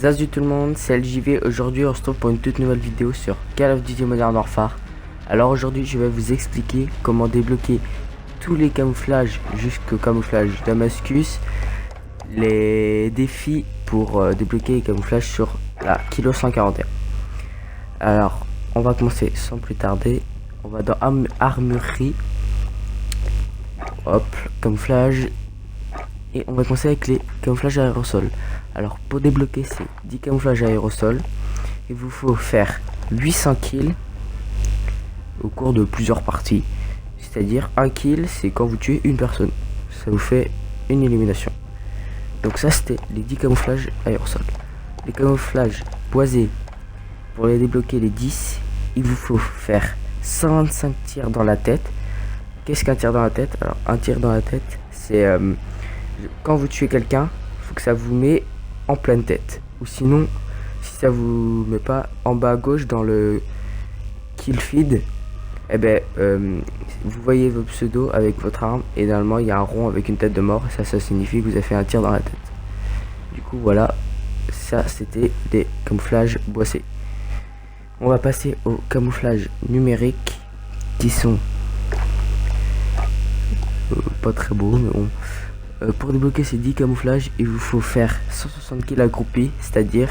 Salut tout le monde, c'est LJV. Aujourd'hui on se retrouve pour une toute nouvelle vidéo sur Call of Duty Modern Warfare. Alors aujourd'hui je vais vous expliquer comment débloquer tous les camouflages jusqu'au camouflage Damascus, les défis pour débloquer les camouflages sur la Kilo 141. Alors on va commencer sans plus tarder. On va dans armurerie, hop, camouflage, et on va commencer avec les camouflages aérosols. Alors pour débloquer ces 10 camouflages aérosols, il vous faut faire 800 kills au cours de plusieurs parties. C'est-à-dire un kill, c'est quand vous tuez une personne. Ça vous fait une élimination. Donc ça c'était les 10 camouflages aérosols. Les camouflages boisés, pour les débloquer les 10, il vous faut faire 125 tirs dans la tête. Qu'est-ce qu'un tir dans la tête? Alors un tir dans la tête, c'est quand vous tuez quelqu'un, il faut que ça vous met en pleine tête. Ou sinon, si ça vous met pas en bas à gauche dans le kill feed, eh ben vous voyez vos pseudos avec votre arme et normalement il y a un rond avec une tête de mort. Ça signifie que vous avez fait un tir dans la tête. Du coup voilà, ça c'était des camouflages boissés. On va passer au camouflage numérique qui sont pas très beaux, mais bon. Pour débloquer ces 10 camouflages, il vous faut faire 160 kills accroupis, c'est-à-dire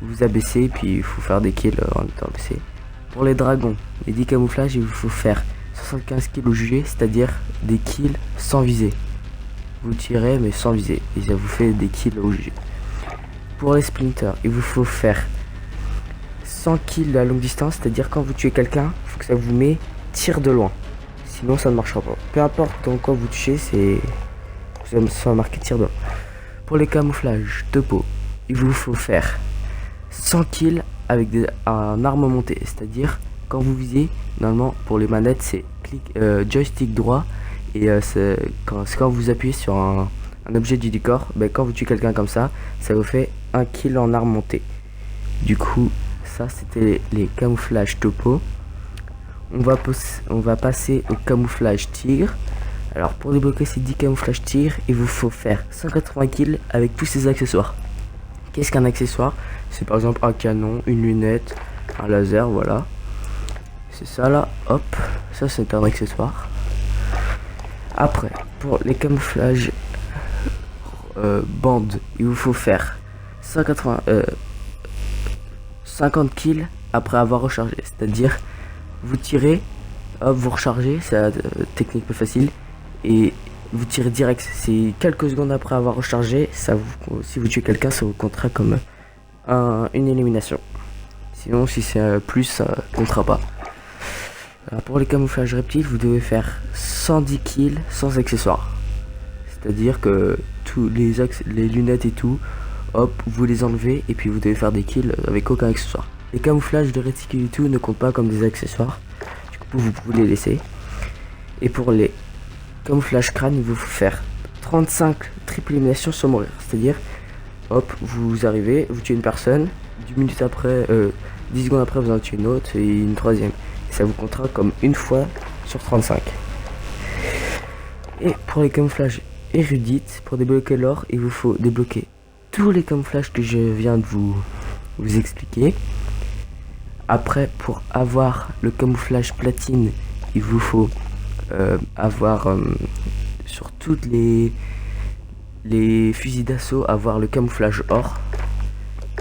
vous abaissez puis il faut faire des kills en étant abaissé. Pour les dragons, les 10 camouflages, il vous faut faire 75 kills au jugé, c'est-à-dire des kills sans viser. Vous tirez mais sans viser et ça vous fait des kills au jugé. Pour les splinters, il vous faut faire 100 kills à longue distance, c'est-à-dire quand vous tuez quelqu'un, il faut que ça vous met tir de loin. Sinon ça ne marchera pas. Peu importe dans quoi vous touchez, c'est soit marqué tir de loin. Pour les camouflages de peau, il vous faut faire 100 kills avec un arme montée, c'est-à-dire quand vous visez, normalement pour les manettes c'est joystick droit et c'est quand vous appuyez sur un objet du décor, ben, quand vous tuez quelqu'un comme ça vous fait un kill en arme montée. Du coup ça c'était les camouflages topo. On va passer au camouflage tigre. Alors pour débloquer ces 10 camouflages tigre, il vous faut faire 180 kills avec tous ces accessoires. Qu'est-ce qu'un accessoire? C'est par exemple un canon, une lunette, un laser, voilà. C'est ça là, hop, ça c'est un accessoire. Après, pour les camouflages bandes, il vous faut faire 50 kills après avoir rechargé. C'est-à-dire, vous tirez, hop, vous rechargez, c'est la technique plus facile. Et vous tirez direct, c'est quelques secondes après avoir rechargé, si vous tuez quelqu'un, ça vous comptera comme une élimination. Sinon, si c'est plus, ça comptera pas. Alors, pour les camouflages reptiles, vous devez faire 110 kills sans accessoires. C'est-à-dire que tous les lunettes et tout, hop, vous les enlevez et puis vous devez faire des kills avec aucun accessoire. Les camouflages de réticule et tout ne comptent pas comme des accessoires. Du coup, vous pouvez les laisser. Et pour les camouflage crâne, il vous faut faire 35 triple éliminations sans mourir. C'est-à-dire, hop, vous arrivez, vous tuez une personne, 10 minutes après, 10 secondes après, vous en tuez une autre et une troisième. Et ça vous comptera comme une fois sur 35. Et pour les camouflages érudites, pour débloquer l'or, il vous faut débloquer tous les camouflages que je viens de vous expliquer. Après, pour avoir le camouflage platine, il vous faut avoir sur toutes les fusils d'assaut avoir le camouflage or.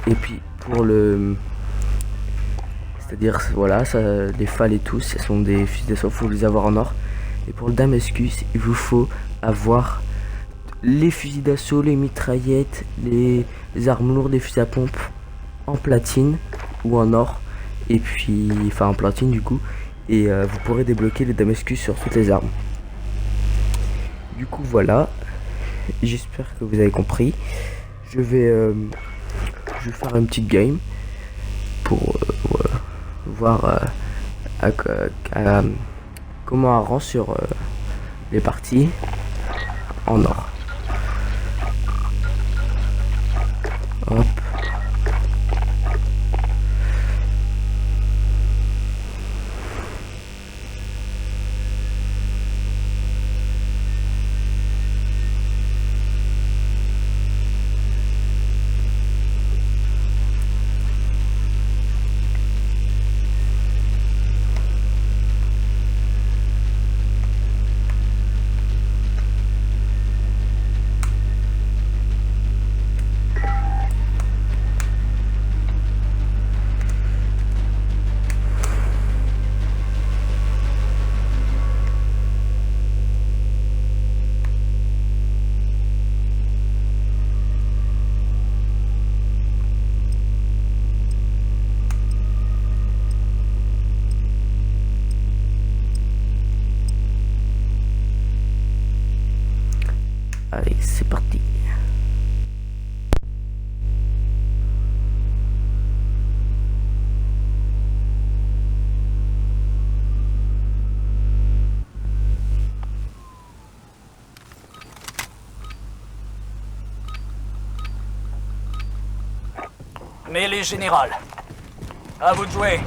Et puis pour le c'est-à-dire voilà, ça, les FAL et tout, ce sont des fusils d'assaut, faut les avoir en or. Et pour le Damascus, il vous faut avoir les fusils d'assaut, les mitraillettes, les armes lourdes, les fusils à pompe en platine ou en or. Et puis enfin en platine du coup. Et vous pourrez débloquer les Damascus sur toutes les armes. Du coup voilà, j'espère que vous avez compris. Je vais faire une petite game pour voir comment on rend sur les parties en or. Hop. Allez, c'est parti. Mêlée générale. À vous de jouer.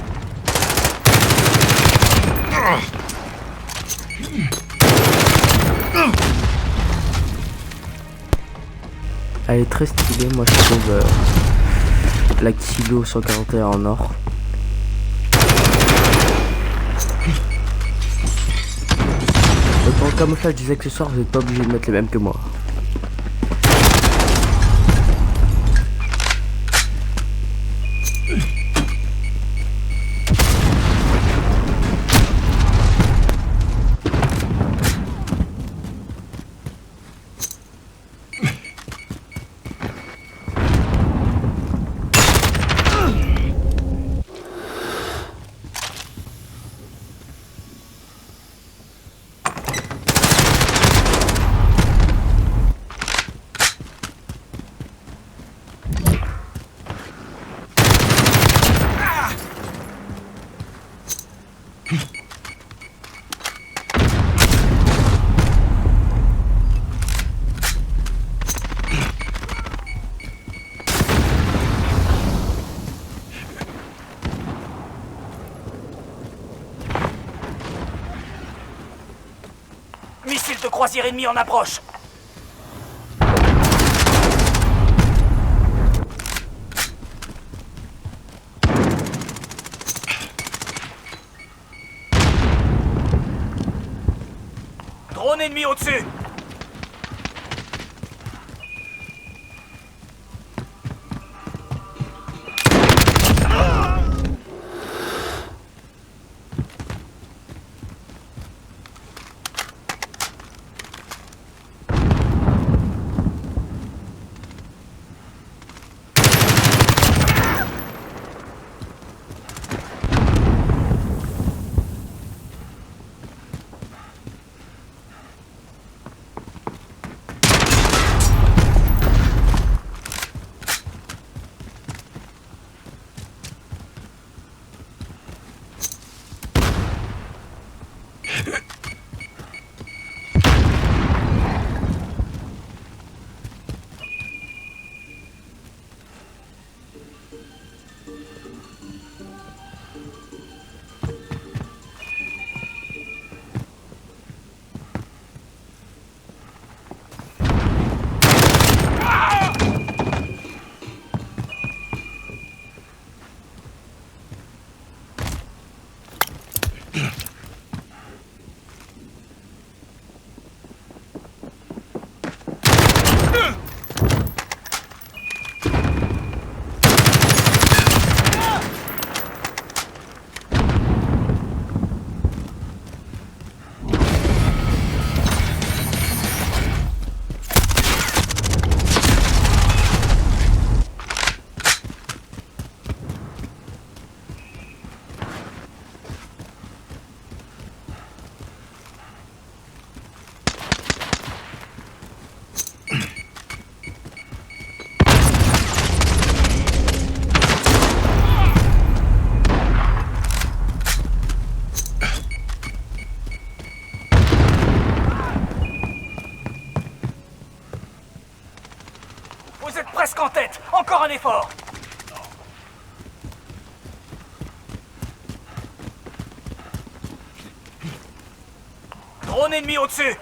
Elle est très stylée, moi je trouve la Kilo 141 en or. Pour le camouflage des accessoires, vous n'êtes pas obligé de mettre les mêmes que moi. Missile de croisière ennemi en approche. Drone ennemi au-dessus. Vous êtes presque en tête. Encore un effort. Drone ennemi au-dessus.